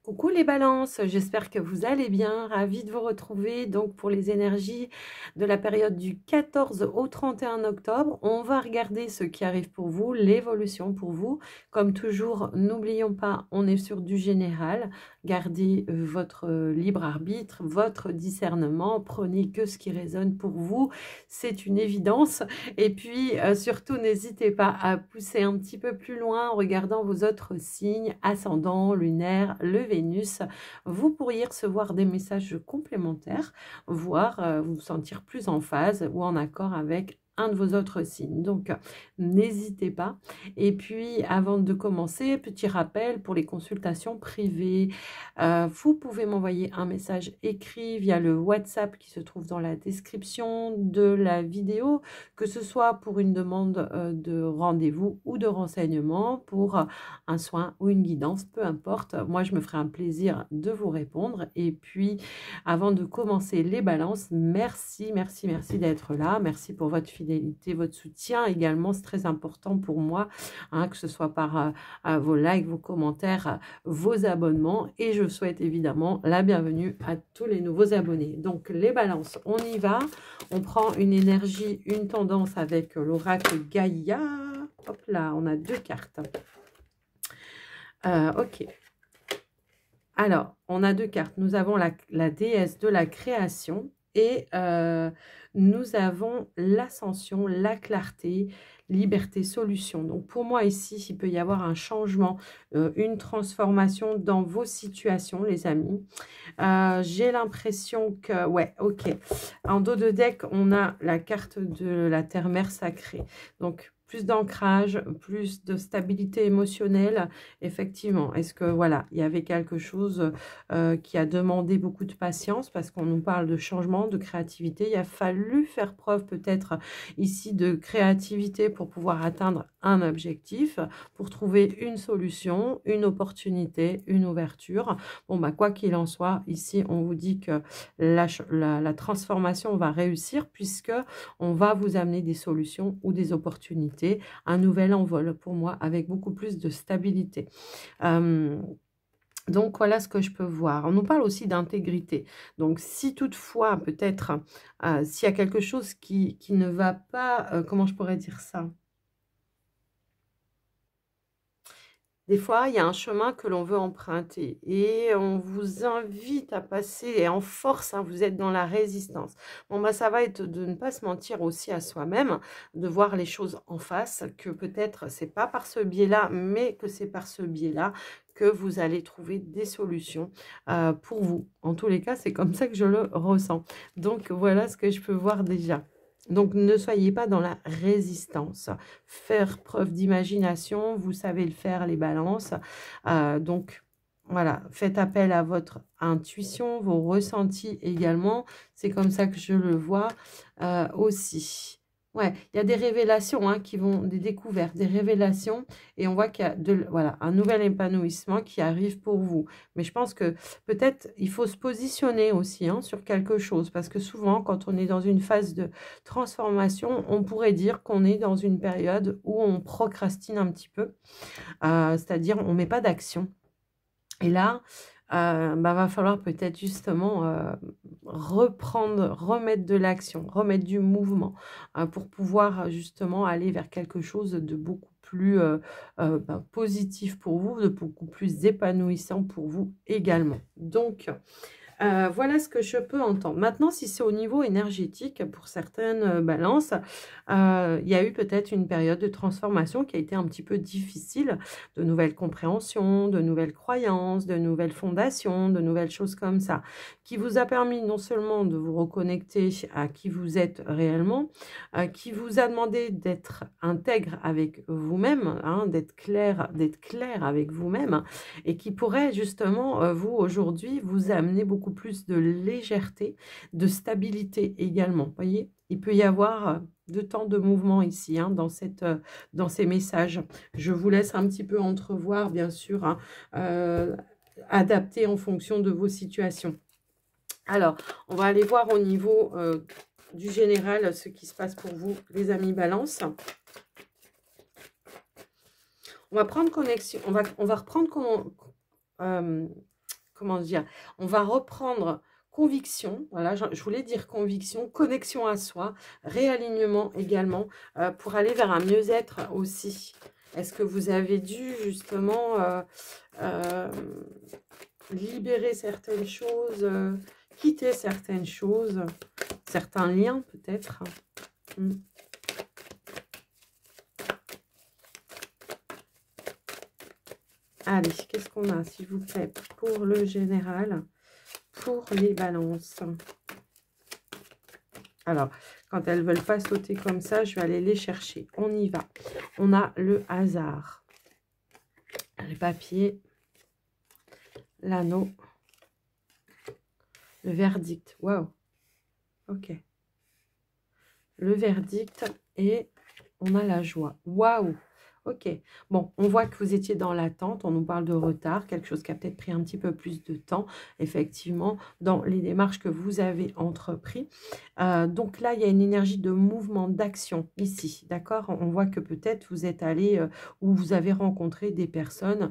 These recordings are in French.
Coucou les balances, j'espère que vous allez bien, ravie de vous retrouver donc pour les énergies de la période du 14 au 31 octobre. On va regarder ce qui arrive pour vous, l'évolution pour vous. Comme toujours, n'oublions pas, on est sur du général. Gardez votre libre arbitre, votre discernement, prenez que ce qui résonne pour vous, c'est une évidence. Et puis surtout, n'hésitez pas à pousser un petit peu plus loin en regardant vos autres signes, ascendant, lunaire, le Vénus. Vous pourriez recevoir des messages complémentaires, voire vous sentir plus en phase ou en accord avec un de vos autres signes. Donc, n'hésitez pas. Et puis, avant de commencer, petit rappel pour les consultations privées. Vous pouvez m'envoyer un message écrit via le WhatsApp qui se trouve dans la description de la vidéo, que ce soit pour une demande de rendez-vous ou de renseignement, pour un soin ou une guidance, peu importe. Moi, je me ferai un plaisir de vous répondre. Et puis, avant de commencer les balances, merci, merci, merci d'être là. Merci pour votre fidélité, votre soutien également. C'est très important pour moi, hein, que ce soit par vos likes, vos commentaires, vos abonnements. Et je souhaite évidemment la bienvenue à tous les nouveaux abonnés. Donc, les balances, on y va. On prend une énergie, une tendance avec l'oracle Gaïa. Hop là, on a deux cartes. Ok. Alors, on a deux cartes. Nous avons la déesse de la création et nous avons l'ascension, la clarté, liberté, solution. Donc, pour moi, ici, il peut y avoir un changement, une transformation dans vos situations, les amis. J'ai l'impression que... Ouais, ok. En dos de deck, on a la carte de la terre-mère sacrée. Donc, plus d'ancrage, plus de stabilité émotionnelle. Effectivement, est-ce que, voilà, il y avait quelque chose qui a demandé beaucoup de patience parce qu'on nous parle de changement, de créativité. Il a fallu faire preuve peut-être ici de créativité pour pouvoir atteindre un objectif, pour trouver une solution, une opportunité, une ouverture. Bon, bah, quoi qu'il en soit, ici, on vous dit que la transformation va réussir puisque on va vous amener des solutions ou des opportunités, un nouvel envol pour moi avec beaucoup plus de stabilité. Donc, voilà ce que je peux voir. On nous parle aussi d'intégrité. Donc, si toutefois, peut-être, s'il y a quelque chose qui ne va pas, comment je pourrais dire ça? Des fois, il y a un chemin que l'on veut emprunter et on vous invite à passer et en force, hein, vous êtes dans la résistance. Bon, bah, ça va être de ne pas se mentir aussi à soi-même, de voir les choses en face, que peut-être c'est pas par ce biais-là, mais que c'est par ce biais-là que vous allez trouver des solutions pour vous. En tous les cas, c'est comme ça que je le ressens. Donc, voilà ce que je peux voir déjà. Donc, ne soyez pas dans la résistance. Faire preuve d'imagination, vous savez le faire, les balances. Donc, voilà, faites appel à votre intuition, vos ressentis également. C'est comme ça que je le vois aussi. Ouais, il y a des révélations hein, qui vont, des découvertes, des révélations. Et on voit qu'il y a voilà, un nouvel épanouissement qui arrive pour vous. Mais je pense que peut-être il faut se positionner aussi hein, sur quelque chose. Parce que souvent, quand on est dans une phase de transformation, on pourrait dire qu'on est dans une période où on procrastine un petit peu. C'est-à-dire on ne met pas d'action. Et là, bah, va falloir peut-être justement remettre de l'action, remettre du mouvement pour pouvoir justement aller vers quelque chose de beaucoup plus bah, positif pour vous, de beaucoup plus épanouissant pour vous également. Donc, voilà ce que je peux entendre. Maintenant, si c'est au niveau énergétique, pour certaines balances, il y a eu peut-être une période de transformation qui a été un petit peu difficile, de nouvelles compréhensions, de nouvelles croyances, de nouvelles fondations, de nouvelles choses comme ça, qui vous a permis non seulement de vous reconnecter à qui vous êtes réellement, qui vous a demandé d'être intègre avec vous-même, hein, d'être clair avec vous-même, et qui pourrait justement, vous, aujourd'hui, vous amener beaucoup plus de légèreté, de stabilité également. Vous voyez, il peut y avoir de temps de mouvement ici, hein, dans ces messages. Je vous laisse un petit peu entrevoir, bien sûr, hein, adapté en fonction de vos situations. Alors, on va aller voir au niveau du général ce qui se passe pour vous, les amis Balance. On va prendre connexion, on va reprendre comment dire, on va reprendre conviction, voilà, je voulais dire conviction, connexion à soi, réalignement également, pour aller vers un mieux-être aussi. Est-ce que vous avez dû justement euh, libérer certaines choses, quitter certaines choses, certains liens peut-être? Allez, qu'est-ce qu'on a, s'il vous plaît, pour le général, pour les balances? Alors, quand elles ne veulent pas sauter comme ça, je vais aller les chercher. On y va. On a le hasard, les papiers, l'anneau, le verdict. Waouh. Ok. Le verdict et on a la joie. Waouh. Ok, bon, on voit que vous étiez dans l'attente, on nous parle de retard, quelque chose qui a peut-être pris un petit peu plus de temps, effectivement, dans les démarches que vous avez entreprises. Donc là, il y a une énergie de mouvement, d'action ici, d'accord? On voit que peut-être vous êtes allé ou vous avez rencontré des personnes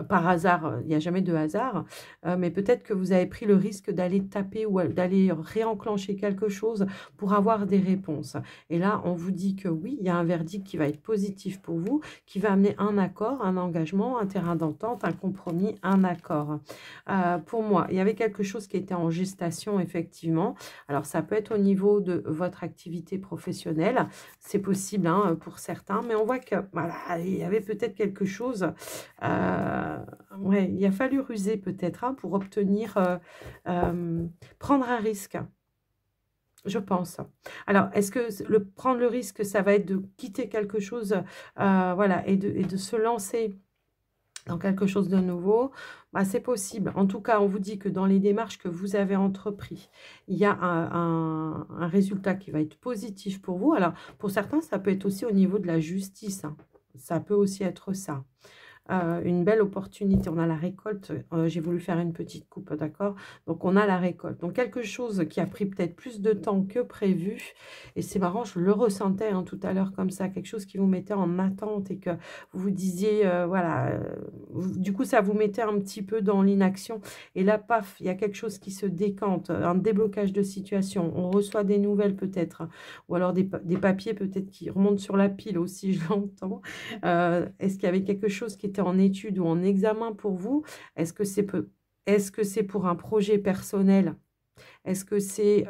par hasard, il n'y a jamais de hasard, mais peut-être que vous avez pris le risque d'aller taper ou d'aller réenclencher quelque chose pour avoir des réponses. Et là, on vous dit que oui, il y a un verdict qui va être positif pour vous, qui va amener un accord, un engagement, un terrain d'entente, un compromis, un accord. Pour moi, il y avait quelque chose qui était en gestation, effectivement. Alors, ça peut être au niveau de votre activité professionnelle. C'est possible hein, pour certains, mais on voit que voilà, il y avait peut-être quelque chose. Ouais, il a fallu ruser peut-être hein, pour obtenir, prendre un risque. Je pense. Alors, est-ce que prendre le risque, ça va être de quitter quelque chose, voilà, et de se lancer dans quelque chose de nouveau? Bah, c'est possible. En tout cas, on vous dit que dans les démarches que vous avez entreprises, il y a un résultat qui va être positif pour vous. Alors, pour certains, ça peut être aussi au niveau de la justice, hein. Ça peut aussi être ça. Une belle opportunité. On a la récolte. J'ai voulu faire une petite coupe, d'accord? Donc, on a la récolte. Donc, quelque chose qui a pris peut-être plus de temps que prévu. Et c'est marrant, je le ressentais hein, tout à l'heure comme ça. Quelque chose qui vous mettait en attente et que vous vous disiez, voilà, du coup, ça vous mettait un petit peu dans l'inaction. Et là, paf, il y a quelque chose qui se décante, un déblocage de situation. On reçoit des nouvelles peut-être, ou alors des papiers peut-être qui remontent sur la pile aussi, je l'entends. Est-ce qu'il y avait quelque chose qui était en étude ou en examen pour vous? Est-ce que c'est pour un projet personnel? Est-ce que c'est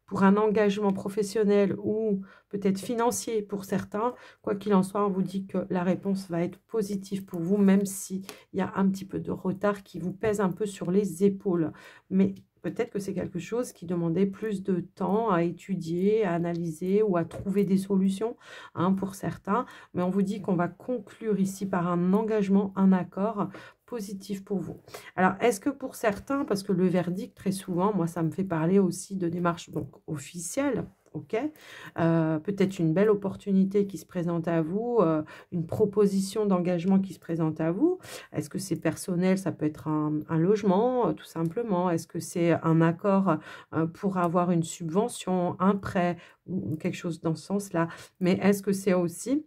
pour un engagement professionnel ou peut-être financier pour certains? Quoi qu'il en soit, on vous dit que la réponse va être positive pour vous, même s'il y a un petit peu de retard qui vous pèse un peu sur les épaules. Mais peut-être que c'est quelque chose qui demandait plus de temps à étudier, à analyser ou à trouver des solutions hein, pour certains. Mais on vous dit qu'on va conclure ici par un engagement, un accord positif pour vous. Alors, est-ce que pour certains, parce que le verdict, très souvent, moi, ça me fait parler aussi de démarches donc, officielles, ok, peut-être une belle opportunité qui se présente à vous, une proposition d'engagement qui se présente à vous. Est-ce que c'est personnel? Ça peut être un logement, tout simplement. Est-ce que c'est un accord pour avoir une subvention, un prêt ou quelque chose dans ce sens-là? Mais est-ce que c'est aussi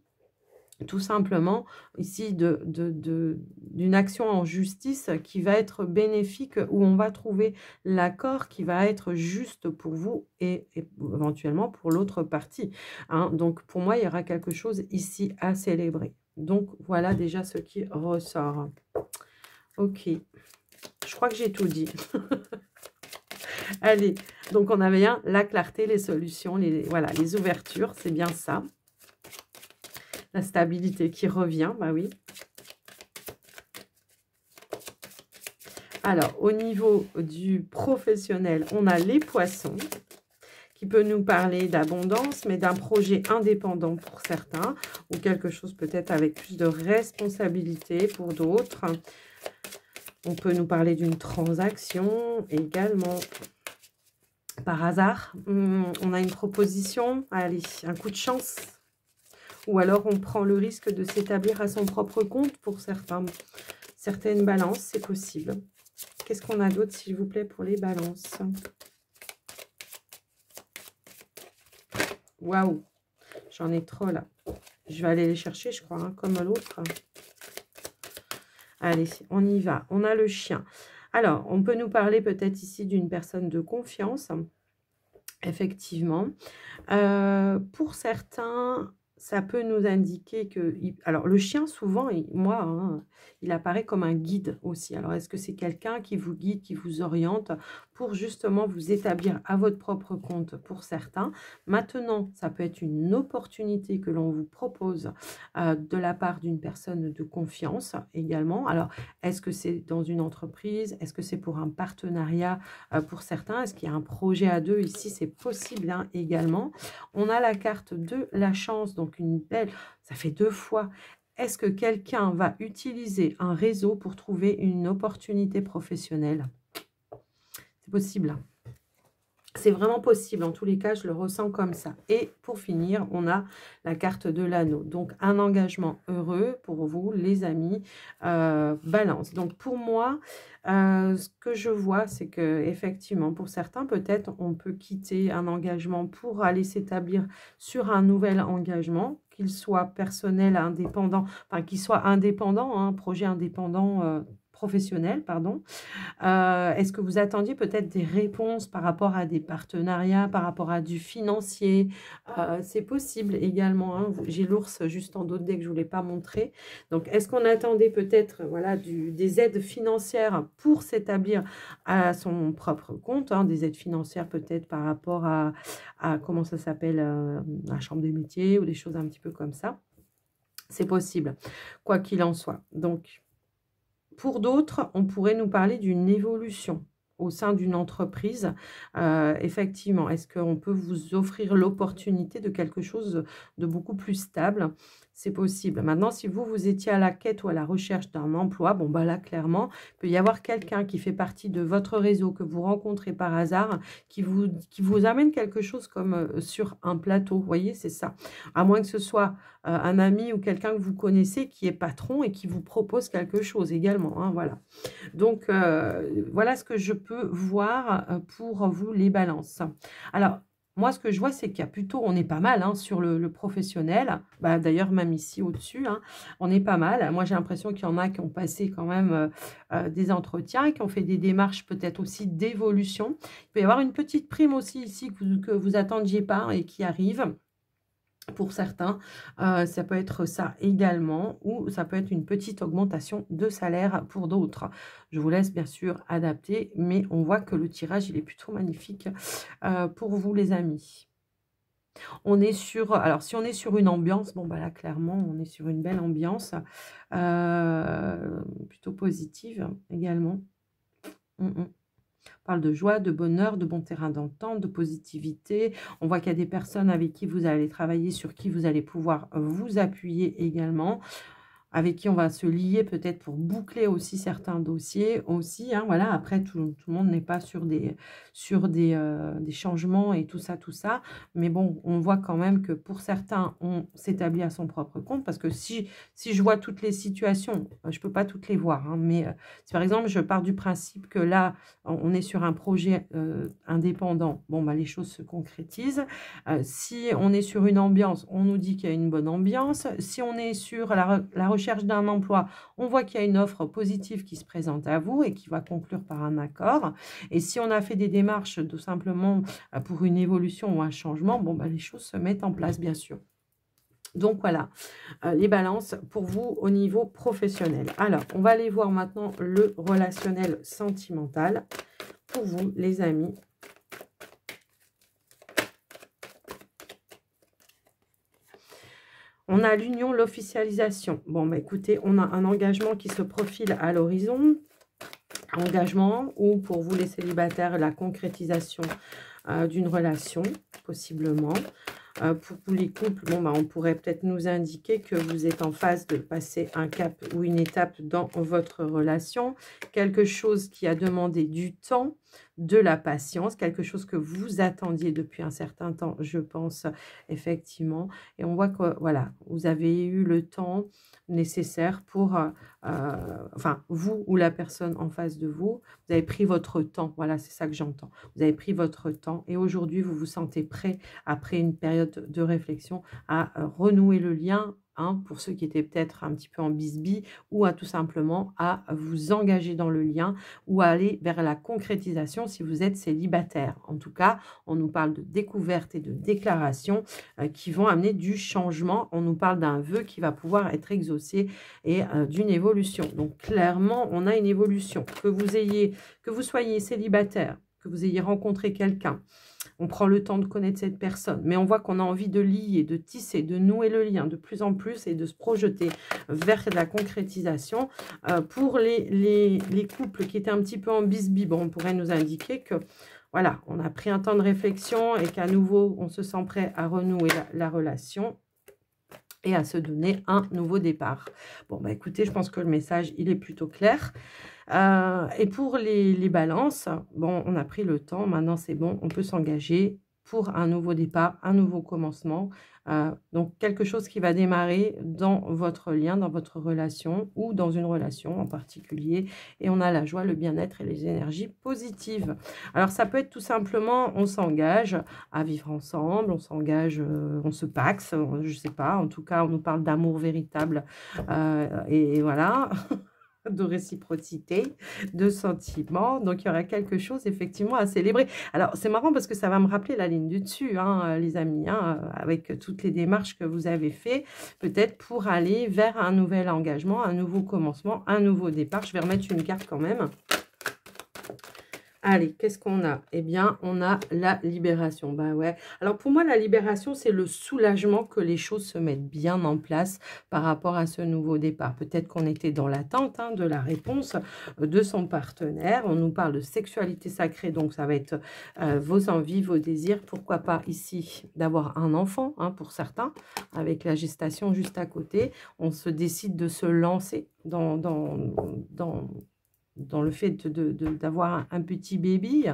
tout simplement ici d'une action en justice qui va être bénéfique, où on va trouver l'accord qui va être juste pour vous et éventuellement pour l'autre partie, hein. Donc pour moi, il y aura quelque chose ici à célébrer. Donc voilà déjà ce qui ressort. Ok, je crois que j'ai tout dit. Allez, donc on avait la clarté, les solutions, voilà, les ouvertures, c'est bien ça. La stabilité qui revient, bah oui. Alors, au niveau du professionnel, on a les poissons, qui peut nous parler d'abondance, mais d'un projet indépendant pour certains, ou quelque chose peut-être avec plus de responsabilité pour d'autres. On peut nous parler d'une transaction également. Par hasard, on a une proposition, allez, un coup de chance. Ou alors, on prend le risque de s'établir à son propre compte pour certaines balances, c'est possible. Qu'est-ce qu'on a d'autre, s'il vous plaît, pour les balances? Waouh, j'en ai trop, là. Je vais aller les chercher, je crois, hein, comme l'autre. Allez, on y va. On a le chien. Alors, on peut nous parler peut-être ici d'une personne de confiance, effectivement. Pour certains, ça peut nous indiquer que... Alors, le chien, souvent, moi, hein, il apparaît comme un guide aussi. Alors, est-ce que c'est quelqu'un qui vous guide, qui vous oriente pour justement vous établir à votre propre compte pour certains? Maintenant, ça peut être une opportunité que l'on vous propose de la part d'une personne de confiance également. Alors, est-ce que c'est dans une entreprise? Est-ce que c'est pour un partenariat pour certains? Est-ce qu'il y a un projet à deux? Ici, c'est possible hein, également. On a la carte de la chance, donc une belle, ça fait 2 fois. Est-ce que quelqu'un va utiliser un réseau pour trouver une opportunité professionnelle? C'est possible. C'est vraiment possible. En tous les cas, je le ressens comme ça. Et pour finir, on a la carte de l'anneau. Donc, un engagement heureux pour vous, les amis. Balance. Donc, pour moi, ce que je vois, c'est que effectivement, pour certains, peut-être, on peut quitter un engagement pour aller s'établir sur un nouvel engagement, qu'il soit personnel, indépendant, enfin, qu'il soit indépendant, un projet indépendant professionnel, pardon. Est-ce que vous attendiez peut-être des réponses par rapport à des partenariats, par rapport à du financier? C'est possible également, hein. J'ai l'ours juste en dos de deck que je ne voulais pas montrer. Donc, est-ce qu'on attendait peut-être voilà, des aides financières pour s'établir à son propre compte, hein, des aides financières peut-être par rapport à comment ça s'appelle, la chambre des métiers ou des choses un petit peu comme ça? C'est possible, quoi qu'il en soit. Donc, pour d'autres, on pourrait nous parler d'une évolution au sein d'une entreprise. Effectivement, est-ce qu'on peut vous offrir l'opportunité de quelque chose de beaucoup plus stable? C'est possible. Maintenant, si vous, vous étiez à la quête ou à la recherche d'un emploi, bon, bah là, clairement, il peut y avoir quelqu'un qui fait partie de votre réseau, que vous rencontrez par hasard, qui vous amène quelque chose comme sur un plateau. Vous voyez, c'est ça. À moins que ce soit un ami ou quelqu'un que vous connaissez qui est patron et qui vous propose quelque chose également. Hein, voilà. Donc, voilà ce que je peux voir pour vous, les balances. Alors, moi, ce que je vois, c'est qu'il y a plutôt, on est pas mal hein, sur le professionnel. Bah, d'ailleurs, même ici au-dessus, hein, on est pas mal. Moi, j'ai l'impression qu'il y en a qui ont passé quand même des entretiens, qui ont fait des démarches peut-être aussi d'évolution. Il peut y avoir une petite prime aussi ici que vous attendiez pas et qui arrive. Pour certains, ça peut être ça également, ou ça peut être une petite augmentation de salaire pour d'autres. Je vous laisse bien sûr adapter, mais on voit que le tirage, il est plutôt magnifique pour vous les amis. On est sur, alors si on est sur une ambiance, bon bah là clairement, on est sur une belle ambiance, plutôt positive également. On parle de joie, de bonheur, de bon terrain d'entente, de positivité. On voit qu'il y a des personnes avec qui vous allez travailler, sur qui vous allez pouvoir vous appuyer également, avec qui on va se lier peut-être pour boucler aussi certains dossiers aussi. Hein, voilà, après, tout le monde n'est pas sur des changements et tout ça. Mais bon, on voit quand même que pour certains, on s'établit à son propre compte. Parce que si je vois toutes les situations, je ne peux pas toutes les voir. Hein, mais si par exemple, je pars du principe que là, on est sur un projet indépendant, bon, bah, les choses se concrétisent. Si on est sur une ambiance, on nous dit qu'il y a une bonne ambiance. Si on est sur la recherche d'un emploi, on voit qu'il y a une offre positive qui se présente à vous et qui va conclure par un accord. Et si on a fait des démarches tout simplement pour une évolution ou un changement, bon, bah, les choses se mettent en place, bien sûr. Donc voilà, les balances pour vous au niveau professionnel. Alors, on va aller voir maintenant le relationnel sentimental pour vous, les amis. On a l'union, l'officialisation. Bon, bah écoutez, on a un engagement qui se profile à l'horizon. Engagement ou pour vous les célibataires, la concrétisation d'une relation, possiblement. Pour vous les couples, bon, bah, on pourrait peut-être nous indiquer que vous êtes en phase de passer un cap ou une étape dans votre relation. Quelque chose qui a demandé du temps, de la patience, quelque chose que vous attendiez depuis un certain temps, je pense, effectivement. Et on voit que, voilà, vous avez eu le temps nécessaire pour, enfin, vous ou la personne en face de vous, vous avez pris votre temps. Voilà, c'est ça que j'entends. Vous avez pris votre temps et aujourd'hui, vous vous sentez prêt, après une période de réflexion, à renouer le lien hein, pour ceux qui étaient peut-être un petit peu en bisbille, ou à tout simplement à vous engager dans le lien ou à aller vers la concrétisation si vous êtes célibataire. En tout cas, on nous parle de découverte et de déclaration qui vont amener du changement. On nous parle d'un vœu qui va pouvoir être exaucé et d'une évolution. Donc clairement, on a une évolution. Que vous soyez célibataire, que vous ayez rencontré quelqu'un, on prend le temps de connaître cette personne, mais on voit qu'on a envie de lier, de tisser, de nouer le lien de plus en plus et de se projeter vers la concrétisation. Pour les couples qui étaient un petit peu en bisbille, bon, on pourrait nous indiquer que voilà, on a pris un temps de réflexion et qu'à nouveau, on se sent prêt à renouer la relation et à se donner un nouveau départ. Bon, bah écoutez, je pense que le message, il est plutôt clair. Et pour les balances, bon, on a pris le temps, maintenant c'est bon, on peut s'engager pour un nouveau départ, un nouveau commencement. Donc, quelque chose qui va démarrer dans votre lien, dans votre relation ou dans une relation en particulier. Et on a la joie, le bien-être et les énergies positives. Alors, ça peut être tout simplement, on s'engage à vivre ensemble, on s'engage, on se paxe, je ne sais pas. En tout cas, on nous parle d'amour véritable. Et voilà. De réciprocité, de sentiments. Donc, il y aura quelque chose, effectivement, à célébrer. Alors, c'est marrant parce que ça va me rappeler la ligne du dessus, hein, les amis, hein, avec toutes les démarches que vous avez fait, peut-être pour aller vers un nouvel engagement, un nouveau commencement, un nouveau départ. Je vais remettre une carte quand même. Allez, qu'est-ce qu'on a? Eh bien, on a la libération. Bah ouais. Alors, pour moi, la libération, c'est le soulagement que les choses se mettent bien en place par rapport à ce nouveau départ. Peut-être qu'on était dans l'attente de la réponse de son partenaire. On nous parle de sexualité sacrée, donc ça va être vos envies, vos désirs. Pourquoi pas ici d'avoir un enfant, hein, pour certains, avec la gestation juste à côté. On se décide de se lancer dans le fait d'avoir un petit baby,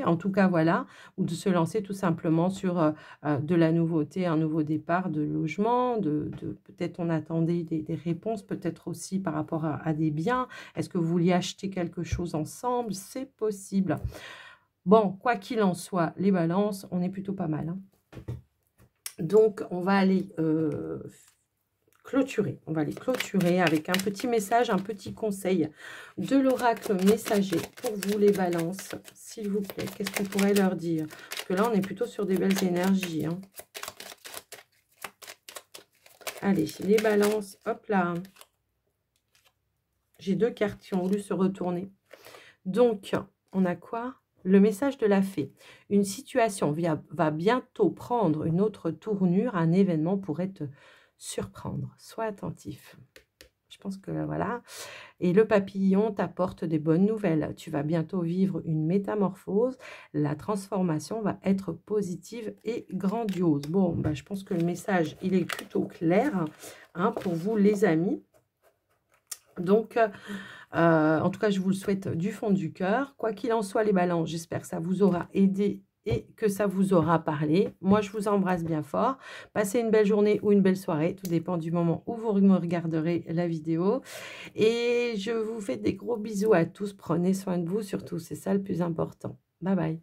en tout cas, voilà, ou de se lancer tout simplement sur de la nouveauté, un nouveau départ de logement, peut-être on attendait des réponses, peut-être aussi par rapport à des biens. Est-ce que vous vouliez acheter quelque chose ensemble? C'est possible. Bon, quoi qu'il en soit, les balances, on est plutôt pas mal, hein. Donc, on va aller clôturer. On va les clôturer avec un petit message, un petit conseil de l'oracle messager pour vous les balances, s'il vous plaît. Qu'est-ce qu'on pourrait leur dire? Parce que là, on est plutôt sur des belles énergies, hein. Allez, les balances, hop là. J'ai deux cartes qui ont voulu se retourner. Donc, on a quoi? Le message de la fée. Une situation va bientôt prendre une autre tournure. Un événement pourrait te surprendre. Sois attentif. Je pense que voilà. Et le papillon t'apporte des bonnes nouvelles. Tu vas bientôt vivre une métamorphose. La transformation va être positive et grandiose. Bon, bah, je pense que le message, il est plutôt clair, hein, pour vous, les amis. Donc, en tout cas, je vous le souhaite du fond du cœur. Quoi qu'il en soit, les balances, j'espère que ça vous aura aidé et que ça vous aura parlé. Moi, je vous embrasse bien fort. Passez une belle journée ou une belle soirée. Tout dépend du moment où vous me regarderez la vidéo. Et je vous fais des gros bisous à tous. Prenez soin de vous surtout. C'est ça le plus important. Bye bye.